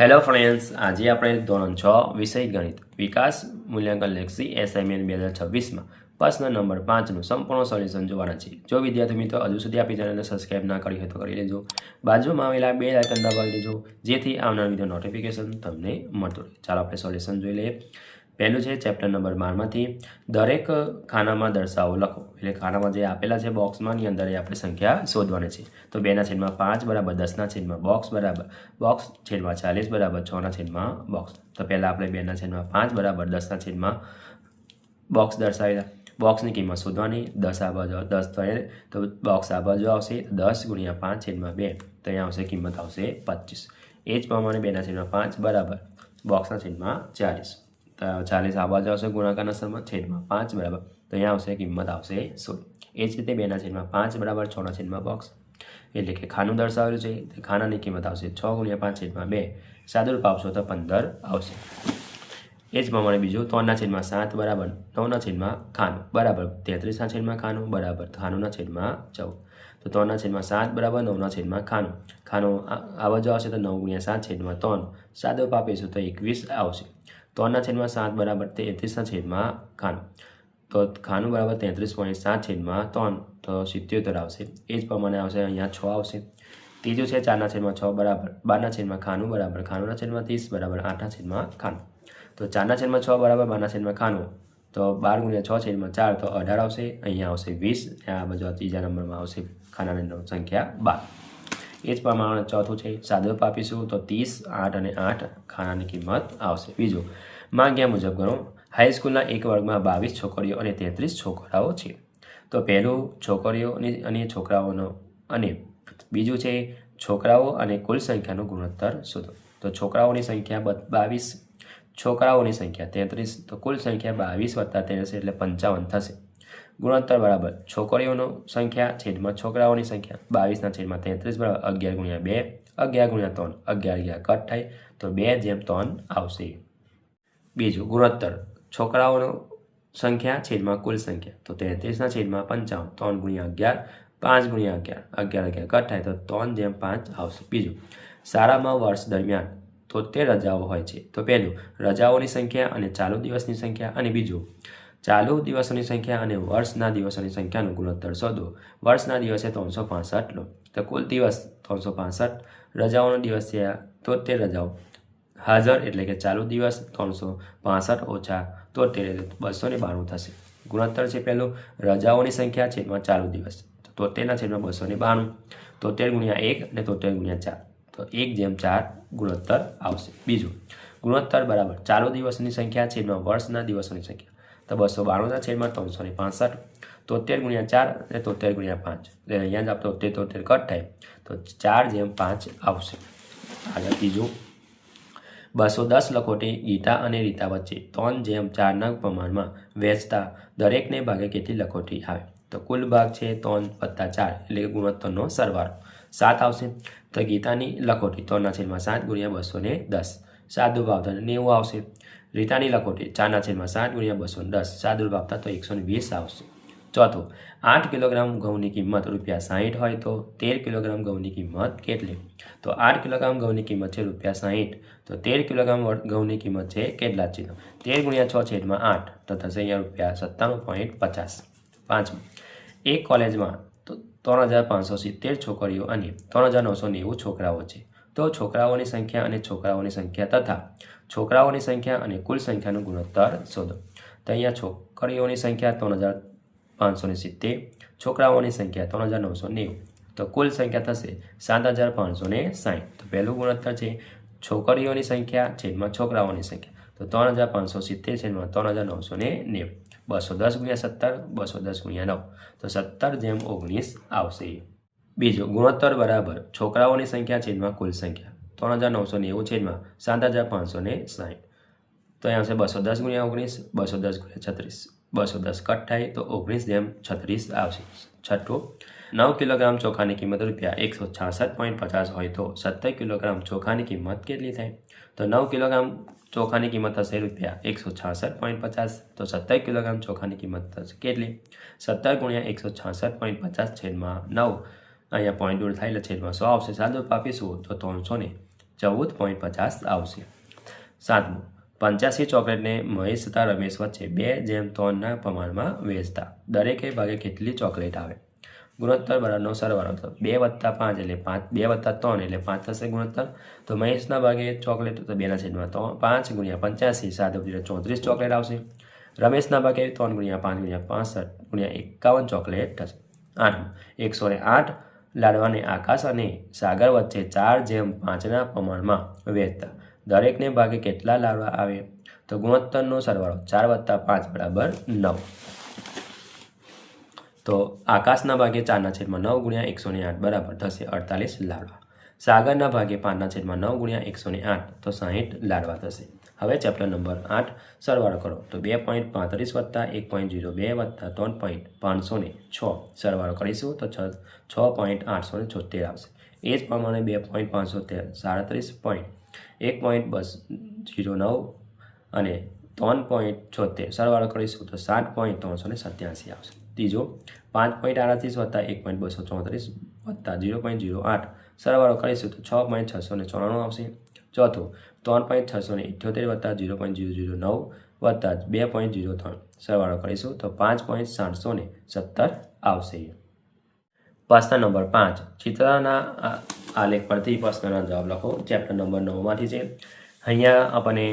Hello friends, આજે આપણે ધોરણ 6 વિષય ગણિત વિકાસ મૂલ્યાંકન લેક્સી એસાઇનમેન્ટ 2026માં પ્રશ્ન નંબર 5નું સંપૂર્ણ સોલ્યુશન જોવાના છે। જો વિદ્યાર્થી મિત્રો હજુ સુધી આપણી ચેનલને સબસ્ક્રાઇબ ના કરી હોય તો કરી લેજો। બાજુમાં આવેલા બે આઇકન દબાવી દેજો જેથી આવનાર વિડીયો નોટિફિકેશન તમને મળતું રહે। ચાલો આપણે સોલ્યુશન જોઈ લઈએ। પહેલું છે ચેપ્ટર નંબર 12માંથી દરેક ખાનામાં દર્શાવો લખો। એટલે ખાનામાં જે આપેલા છે બોક્સમાંની અંદર એ આપણે સંખ્યા શોધવાની છે। તો 2/5 બરાબર 10/5 બોક્સ છેદમાં 40 બરાબર 6/5 બોક્સ। તો પહેલાં આપણે 2/5 બરાબર 10/5 બોક્સ દર્શાવેલા। બોક્સની કિંમત શોધવાની। 10 આ બાજુ 10 થાય તો બોક્સ આ બાજુ આવશે 10 × 5/2 તો અહીંયા આવશે કિંમત આવશે 25। એ જ પ્રમાણે 2/5 બરાબર બોક્સના છેદમાં 40 તો 40 આ બાજુ આવશે ગુણાકારના સરમાં છેદમાં 5 બરાબર તો અહીંયા આવશે કિંમત આવશે 16। એ જ રીતે 2/5 બરાબર 6/5 બોક્સ એટલે કે ખાનું દર્શાવેલું છે તો ખાનાની કિંમત આવશે 6 × 5/2 સાદુરૂપ આપશો તો 15 આવશે। એ જ પ્રમાણે બીજું 3/7 બરાબર 9/5 ખાનું બરાબર 33/5 ખાનું બરાબર ખાનુંના છેદમાં 14 તો 3/7 બરાબર 9/5 ખાનું આ બાજુ આવશે તો 9 × 7/3 સાદુરૂપ આપીશું તો 21 આવશે। 3/7 બરાબર 33/5 ખાનું તો ખાનું બરાબર 33.7/3 તો 77 આવશે। એ જ પ્રમાણે આવશે અહીંયા 6 આવશે। ત્રીજું છે 4/6 બરાબર 12/5 ખાનું બરાબર ખાનુંના છેદમાં 30 બરાબર 8/5 ખાનું તો 4/6 બરાબર 12/5 ખાનું તો 12 × 6/4 તો 18 આવશે। અહીંયા આવશે 20 આ બાજુ ત્રીજા નંબરમાં આવશે ખાનાની સંખ્યા 12। એ જ પ્રમાણે ચોથું છે સાદુરૂપ આપીશું તો 30 8 અને 8 ખાનાની કિંમત આવશે। બીજું માંગ્યા મુજબ ગણો। હાઈસ્કૂલના એક વર્ગમાં 22 છોકરીઓ અને 33 છોકરાઓ છે। તો પહેલું છોકરીઓ અને છોકરાઓનો અને બીજું છે છોકરાઓ અને કુલ સંખ્યાનો ગુણોત્તર શોધો। તો છોકરાઓની સંખ્યા 22 છોકરાઓની સંખ્યા 33 તો કુલ સંખ્યા 22 + 33 એટલે 55 થશે। ગુણોત્તર બરાબર છોકરીઓનો સંખ્યા છેદમાં છોકરાઓની સંખ્યા 22/33 બરાબર 11 × 2 11 × 3 11 કટ થાય તો 2/3 આવશે। બીજું ગુણોત્તર છોકરાઓનો સંખ્યા છેદમાં કુલ સંખ્યા તો 33/55 3 × 11 5 × 11 કટ થાય તો 3/5 આવશે। બીજું શાળામાં વર્ષ દરમિયાન 73 રજાઓ હોય છે। તો પહેલું રજાઓની સંખ્યા અને ચાલુ દિવસની સંખ્યા અને બીજું ચાલુ દિવસોની સંખ્યા અને વર્ષના દિવસોની સંખ્યાનું ગુણોત્તર શોધો। વર્ષના દિવસે 365 લો તો કુલ દિવસ 365 રજાઓનો દિવસ છે 73 રજાઓ હાજર એટલે કે ચાલુ દિવસ 365 ઓછા 73 એટલે 292 થશે। ગુણોત્તર છે પહેલું રજાઓની સંખ્યા છેદમાં ચાલુ દિવસ તો 73/292 73 × 1 અને 73 × 4 તો 1/4 ગુણોત્તર આવશે। બીજું ગુણોત્તર બરાબર ચાલુ દિવસની સંખ્યા છેદમાં વર્ષના દિવસોની સંખ્યા તો 292/365 73 × 4 અને 73 × 5 એટલે અહીંયા જ આપણે 73 કટ થાય તો 4/5 આવશે। આગળ ત્રીજું 210 લખોટી ગીતા અને રીતા વચ્ચે 3/4ના પ્રમાણમાં વહેંચતા દરેકને ભાગે કેટલી લખોટી આવે? તો કુલ ભાગ છે 3 + 4 એટલે કે ગુણોત્તરનો સરવાળો 7 આવશે। તો ગીતાની લખોટી 3/7 × 210 સાદુરૂપ આપતા 90 આવશે। રીતાની લખોટી 4/7 × 210 સાદુરૂપ આપતા તો 120 આવશે। ચોથું 8 કિલોગ્રામ ઘઉંની કિંમત ₹60 હોય તો 13 કિલોગ્રામ ઘઉંની કિંમત કેટલી? તો 8 કિલોગ્રામ ઘઉંની કિંમત છે ₹60 તો 13 કિલોગ્રામ ઘઉંની કિંમત છે કેટલા છે? 13 × 6/8 તો થશે અહીંયા ₹97.50। પાંચમું એક કોલેજમાં 3570 છોકરીઓ અને 3990 છોકરાઓ છે। તો છોકરાઓની સંખ્યા અને છોકરાઓની સંખ્યા તથા છોકરાઓની સંખ્યા અને કુલ સંખ્યાનું ગુણોત્તર શોધો। તો અહીંયા છોકરીઓની સંખ્યા 3570 છોકરાઓની સંખ્યા 3990 તો કુલ સંખ્યા થશે 7560। તો પહેલું ગુણોત્તર છે છોકરીઓની સંખ્યા છેદમાં છોકરાઓની સંખ્યા તો 3570 છેદમાં 3990 210 × 17 210 × 9 તો 17/19 આવશે। બીજું ગુણોત્તર બરાબર છોકરાઓની સંખ્યા છેદમાં કુલ સંખ્યા 3990 છેદમાં 7560 તો અહીં આવશે 210 × 19 210 × 36 210 કટ થાય તો 19/36 આવશે। છઠ્ઠું 9 કિલોગ્રામ ચોખાની કિંમત ₹166.50 હોય તો 17 કિલોગ્રામ ચોખાની કિંમત કેટલી થાય? તો 9 કિલોગ્રામ ચોખાની કિંમત થશે ₹166.50 તો 17 કિલોગ્રામ ચોખાની કિંમત થશે કેટલી? 17 × 166.50 છેદમાં 9 અહીંયા પોઈન્ટ દૂર થાય એટલે છેદમાં 100 આવશે। સાદુરૂપ આપીશું તો 300 ને 14.50 આવશે. 7. 85 ચોકલેટને મહેશ તથા રમેશ વચ્ચે 2:3 પ્રમાણમાં વેચતા દરેકે ભાગે કેટલી ચોકલેટ આવે? ગુણોત્તર બરાબરનો સરવાળો. તો 2 + 5 એટલે 5, 2 + 3 એટલે 5 થશે ગુણોત્તર. તો મહેશના ભાગે ચોકલેટ તો 2/3 5 × 85 7 ચોકલેટ આવશે. રમેશના ભાગે 3 × 5 × 65 × 51 ચોકલેટ થશે. 8. 108 લાડવાને આકાશ અને સાગર વચ્ચે 4:5ના પ્રમાણમાં વેચતા દરેકને ભાગે કેટલા લાડવા આવે? તો ગુણોત્તરનો સરવાળો 4 + 5 = 9. તો આકાશના ભાગે 4/9 × 108 બરાબર થશે 48 લાડવા. સાગરના ભાગે 5/9 × 108 તો 60 લાડવા થશે. હવે ચેપ્ટર નંબર 8 સરવાળો કરો. તો 2.35 + 1.02 + 3.506 સરવાળો કરીશું તો 6.876 આવશે. એ જ પ્રમાણે 2.513 1.209 અને 3.76 સરવાળો કરીશું તો 7.387 આવશે. ત્રીજો 5.38 + 1.234 + 0.08 સરવાળો કરીશું તો 6.694 આવશે. ચોથું 3.678 + 0.009 + 2.03 સરવાળો કરીશું તો 5.717 આવશે. પ્રશ્ન નંબર 5 ચિત્રના આલેખ પરથી પ્રશ્નના જવાબ લખો. ચેપ્ટર નંબર 9માંથી છે. અહીંયા આપણને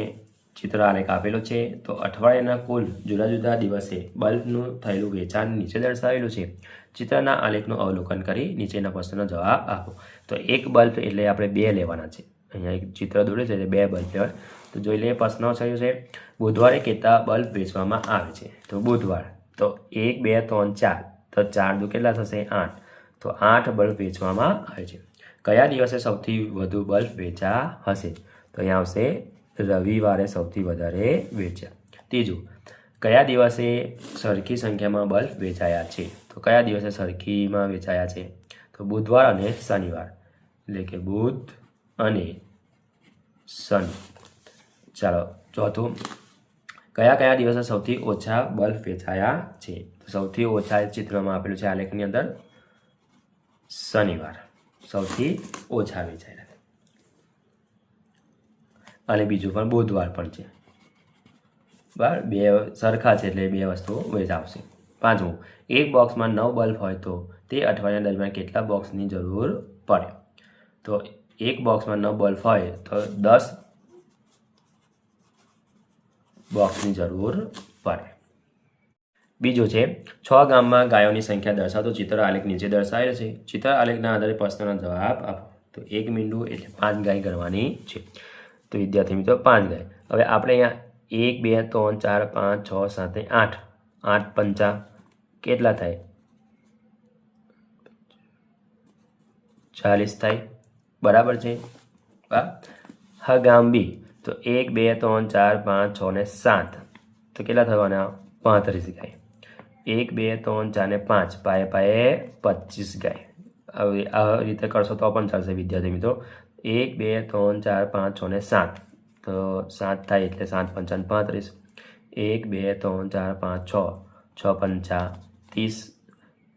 ચિત્ર આલેખ આપેલો છે. તો અઠવાડિયાના કુલ જુદા જુદા દિવસે બલ્બનું થયેલું વેચાણ નીચે દર્શાવેલું છે. ચિત્રના આલેખનું અવલોકન કરી નીચેના પ્રશ્નનો જવાબ આપો. તો એક બલ્બ એટલે આપણે 2 લેવાના છે. અહીંયા એક ચિત્ર દોરે છે એટલે 2 બલ્બ લેવાય. તો જોઈ લઈએ પ્રશ્ન થયું છે. બુધવારે કેટલા બલ્બ વેચવામાં આવે છે? તો બુધવાર તો 1 2 3 4 તો 4 દુ કેટલા થશે? 8. તો 8 બલ્બ વેચવામાં આવે છે. કયા દિવસે સૌથી વધુ બલ્બ વેચા હશે? તો અહીંયા આવશે રવિવારે સૌથી વધારે વેચ્યા. ત્રીજું કયા દિવસે સરખી સંખ્યામાં બલ્બ વેચાયા છે? તો કયા દિવસે સરખીમાં વેચાયા છે? તો બુધવાર અને શનિવાર એટલે કે બુધ અને શનિ. ચાલો ચોથું કયા દિવસે સૌથી ઓછા બલ્બ વેચાયા છે? તો સૌથી ઓછા ચિત્રમાં આપેલું છે આલેખની અંદર શનિવાર સૌથી ઓછા વેચાયેલા અને બીજું પણ બુધવાર પણ છે. બરાબર 2 સરખા છે એટલે 2 વસ્તુઓ વેચાવશે. 5મું એક બોક્સમાં 9 બલ્બ હોય તો તે અઠવાડિયા દરમિયાન કેટલા બોક્સની જરૂર પડે? તો એક બોક્સમાં 9 બલ્બ હોય તો 10 બોક્સની જરૂર પડે. બીજું છે 6 ગામમાં ગાયોની સંખ્યા દર્શાવતો ચિત્ર આલેખ નીચે દર્શાવેલ છે. ચિત્ર આલેખના આધારે પ્રશ્નનો જવાબ આપો. તો 1 મીંડું એટલે 5 ગાય ગણવાની છે. તો વિદ્યાર્થી મિત્રો 5 ગાય. હવે આપણે અહીંયા 1 2 3 4 5 6 7 8 8 પંચા કેટલા થાય? 40 થાય. બરાબર છે. હા ગામ બી તો 1 2 3 4 5 6 ને 7 તો કેટલા થવાના? 35 ગાય. 1 2 3 4 ને 5 પાયે 25 ગાય. હવે આ રીતે કરશો તો પણ ચાલશે વિદ્યાર્થી મિત્રો. 1 2 3 4 5 6 ને 7 તો 7 થાય એટલે 7 પંચા 35. 1 2 3 4 5 6 6 પંચા 30.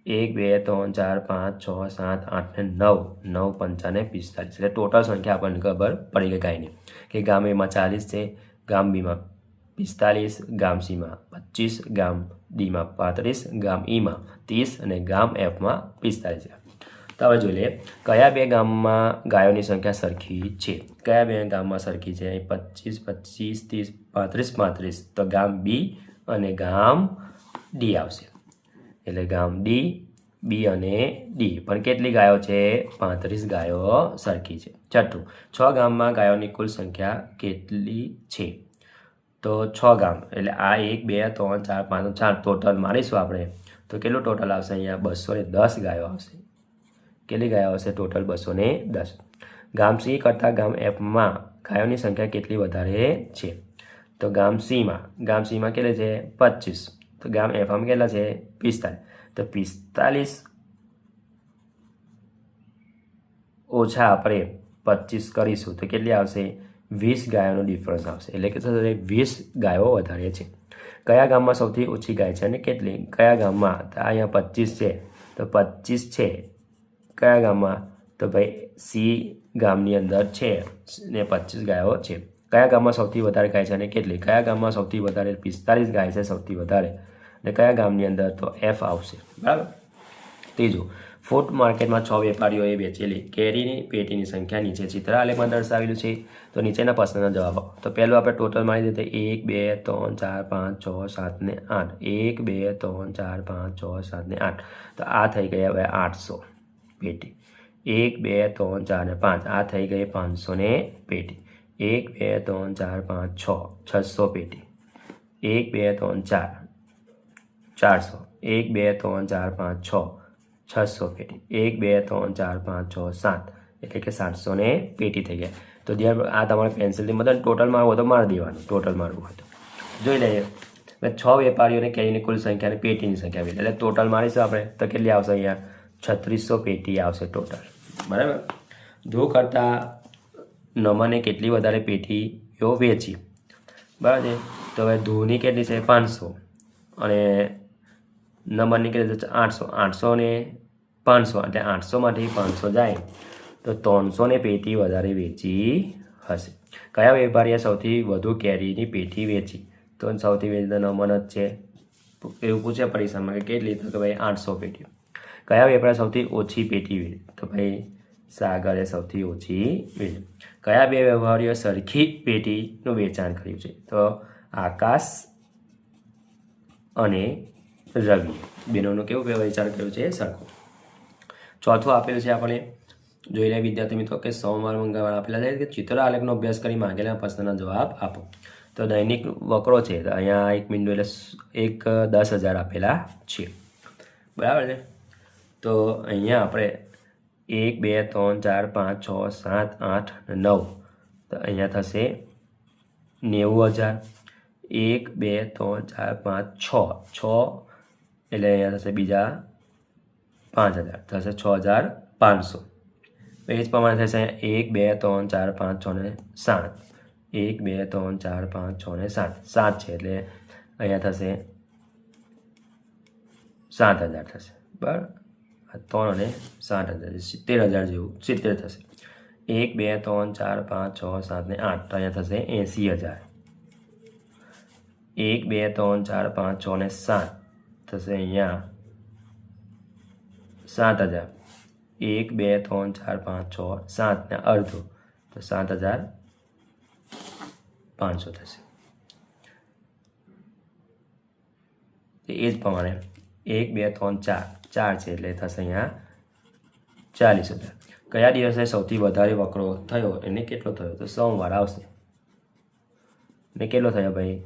1 2 3 4 5 6 7 8 ને 9 9 પંચા ને 45. એટલે ટોટલ સંખ્યા આપણને ખબર પડી ગઈ ગાયની કે ગામ એમાં 40 છે, ગામ બીમાં 45, ગામ સીમાં 25, ગામ ડીમાં 35, ગામ ઈમાં 30 અને ગામ એફમાં 45 છે. તો હવે જોઈ લઈએ કયા 2 ગામમાં ગાયોની સંખ્યા સરખી છે? કયા 2 ગામમાં સરખી છે? 25 25 30 35 તો ગામ બી અને ગામ ડી આવશે. એટલે ગામ ડી બી અને ડી પણ કેટલી ગાયો છે? 35 ગાયો સરખી છે. છઠ્ઠું 6 ગામમાં ગાયોની કુલ સંખ્યા કેટલી છે? તો 6 ગામ એટલે આ 1 2 3 4 5 4 ટોટલ મારીશું આપણે તો કેટલું ટોટલ આવશે? અહીંયા 210 ગાયો આવશે. કેટલી ગાયો આવશે? ટોટલ 210. ગામ સી કરતાં ગામ એફમાં ગાયોની સંખ્યા કેટલી વધારે છે? તો ગામ સીમાં કેટલી છે? 25. તો ગામ એફમાં કેટલા છે? 45. તો 45 ઓછા આપણે 25 કરીશું તો કેટલી આવશે? 20 ગાયોનો ડિફરન્સ આવશે. એટલે કે 20 ગાયો વધારે છે. કયા ગામમાં સૌથી ઓછી ગાય છે અને કેટલી? કયા ગામમાં? તો અહીંયા 25 છે તો 25 છે. કયા ગામમાં? તો ભાઈ સી ગામની અંદર છે ને 25 ગાયો છે. કયા ગામમાં સૌથી વધારે ગાય છે અને કેટલી? કયા ગામમાં સૌથી વધારે 45 ગાય છે સૌથી વધારે, અને કયા ગામની અંદર? તો એફ આવશે. બરાબર. ત્રીજું, ફૂડ માર્કેટમાં 6 વેપારીઓએ વેચેલી કેરીની પેટીની સંખ્યા નીચે ચિત્ર આલેખમાં દર્શાવેલું છે. તો નીચેના પ્રશ્નના જવાબ આપો. તો પહેલું આપણે ટોટલ મારી દીધું 1 2 3 4 5 6 7 ને 8. 1 2 3 4 5 6 7 ને 8. તો આ થઈ ગઈ હવે 800 પેટી. 1 2 3 4 ને 5, આ થઈ ગઈ 500 ને પેટી. 1 2 3 4 5 6 600 પેટી. 1 2 3 4 400. 1 2 3 4 5 6 600 પેટી. 1 2 3 4 5 6 7, એટલે કે 700 ને પેટી થઈ ગયા. તો જ્યારે આ તમારે પેન્સિલથી મતલબ ટોટલ મારવું હોય તો મારી દેવાનું. ટોટલ મારવું હોય તો જોઈ લઈએ. 6 વેપારીઓને કેરીની કુલ સંખ્યા અને પેટીની સંખ્યા આપી, એટલે ટોટલ મારીશું આપણે તો કેટલી આવશે? અહીંયા 3600 પેટી આવશે ટોટલ. બરાબર. ધો કરતાં નમને કેટલી વધારે પેટીઓ વેચી? બરાબર છે. તો હવે ધોની કેટલી છે? 500 અને નંબરની કેટલી છે? 800. 800 ને 500, એટલે 800માંથી 500 જાય તો 300 ને પેટી વધારે વેચી હશે. કયા વેપારીએ સૌથી વધુ કેરીની પેટી વેચી? તો સૌથી વેચતા નમન જ છે. એવું પૂછે પરીક્ષામાં કે કેટલી? તો ભાઈ 800 પેટીઓ. કયા વેપારીએ સૌથી ઓછી પેટી વેચી? તો ભાઈ સાગરે સૌથી ઓછી વેચી. કયા બે વેપારીઓએ સરખી પેટીનું વેચાણ કર્યું છે? તો આકાશ અને રવિ બેનોનું કેવું વેચાણ કર્યું છે? સરખું. ચોથું આપેલું છે આપણે જોઈ લે વિદ્યાર્થી મિત્રો કે સોમવાર મંગળવાર આપેલા છે કે ચિત્ર આલેખનો અભ્યાસ કરી માંગેલા પ્રશ્નના જવાબ આપો. તો દૈનિક વકરો છે તો અહીંયા 1 બિંદુ એટલે 10,000 આપેલા છે. બરાબર છે. તો અહીંયા આપણે 1 2 3 4 5 6 7 8 9, તો અહીંયા થશે 90,000. 1 2 3 4 5 6 એટલે અહીંયા થશે બીજા 5,000, થશે 6,500. એ જ પ્રમાણે થશે 1 2 3 4 5 6 ને 7. 1 2 3 4 5 6 ને 7, 7 છે એટલે અહીંયા થશે 7,000 થશે. બરાબર. 3 અને 7,000 70,000 જેવું 70 થશે. 1 2 3 4 5 6 7 ને 8, તો અહીંયા થશે 80,000. 1 2 3 4 5 6 ને 7 થશે અહીંયા 7,000. 1 2 3 4 5 6 7 ને અડધું તો 7,500 થશે. એ જ પ્રમાણે 1 2 3 4 4 છે એટલે થશે અહીંયા 40,000. કયા દિવસે સૌથી વધારે વકરો થયો એને કેટલો થયો? તો સોમવાર આવશે. ને કેટલો થયો ભાઈ?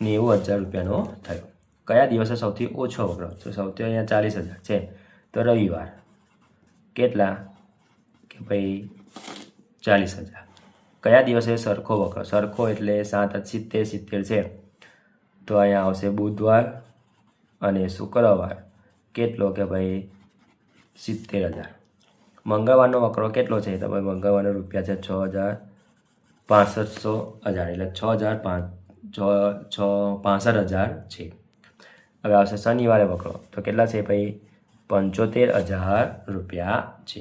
90,000 રૂપિયાનો થયો. કયા દિવસે સૌથી ઓછો વકરો? તો સૌથી અહીંયા 40,000 છે તો રવિવાર. કેટલા? કે ભાઈ 40,000. કયા દિવસે સરખો વકરો? સરખો એટલે 7 70 70 છે તો અહીંયા આવશે બુધવાર અને શુક્રવાર. કેટલો? કે ભાઈ 70,000. મંગળવારનો વકરો કેટલો છે? તો ભાઈ મંગળવારનો રૂપિયા છે 6,65,000 એટલે 65,000 છે. હવે આવશે શનિવારે વકરો તો કેટલા છે ભાઈ? 75,000 રૂપિયા છે.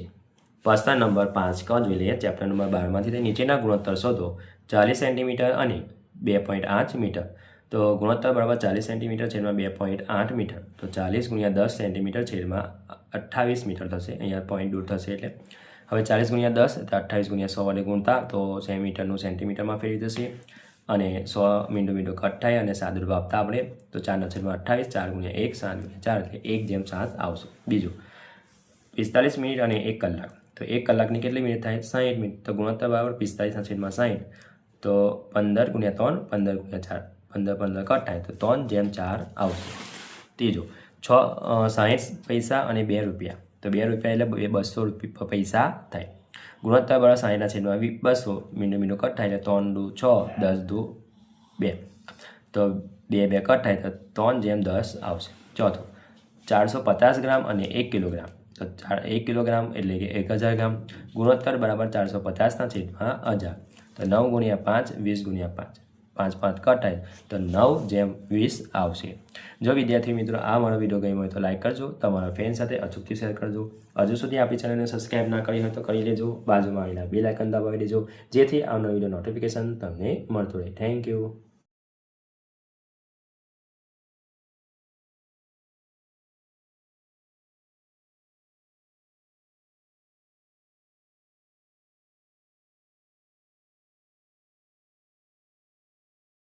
પ્રશ્ન નંબર 5 ક જોઈ લઈએ. ચેપ્ટર નંબર 12માંથી તે નીચેના ગુણોત્તર શોધો. 40 સેન્ટીમીટર અને 2.8 મીટર. તો ગુણોત્તર બરાબર 40 સેન્ટીમીટર છેદમાં 2.8 મીટર. તો 40 ગુણ્યા 10 સેન્ટીમીટર છેદમાં 28 મીટર થશે. અહીંયા પોઈન્ટ દૂર થશે એટલે હવે 40 ગુણ્યા 10 એટલે 28 ગુણ્યા 100 વડે ગુણતા તો સેન્ટીમીટરનું સેન્ટીમીટરમાં ફેરવી જશે અને 100 મીંડું કટ થાય અને સાદુરૂપ આપતા આપણે તો 4/28 4 ગુણ્યા 1 7 ગુણ્યા 4 એટલે 1/7 આવશે. બીજું 45 મિનિટ અને 1 કલાક. તો 1 કલાકની કેટલી મિનિટ થાય? 60 મિનિટ. તો ગુણોત્તર બરાબર 45/60. તો 15 ગુણ્યા 3 15 ગુણ્યા 4 15 કટ થાય તો 3/4 આવશે. ત્રીજું 60 પૈસા અને 2 રૂપિયા. તો 2 રૂપિયા એટલે 200 રૂપિયા પૈસા થાય. ગુણોત્તર બરાબર 60/200 મીંડું કટ થાય એટલે 3 દુ 6 10 દુ 2. તો 2 કટ થાય તો 3/10 આવશે. ચોથું 450 ગ્રામ અને 1 કિલોગ્રામ. તો 1 કિલોગ્રામ એટલે કે 1000 ગ્રામ. ગુણોત્તર બરાબર 450/1000. તો 9 ગુણ્યા 5 20 ગુણ્યા 5 5 5 કટાય તો 9:20 આવશે. જો વિદ્યાર્થી મિત્રો આ મારો વિડીયો ગમ્યો હોય તો લાઈક કરજો, તમારા ફ્રેન્ડ સાથે અચૂકથી શેર કરજો. હજુ સુધી આપણી ચેનલને સબસ્ક્રાઈબ ના કરી હોય તો કરી લેજો, બાજુમાં આવેલા બેલ આઇકન દબાવી દેજો જેથી આવનાર વિડીયો નોટિફિકેશન તમને મળતું રહે. Thank you.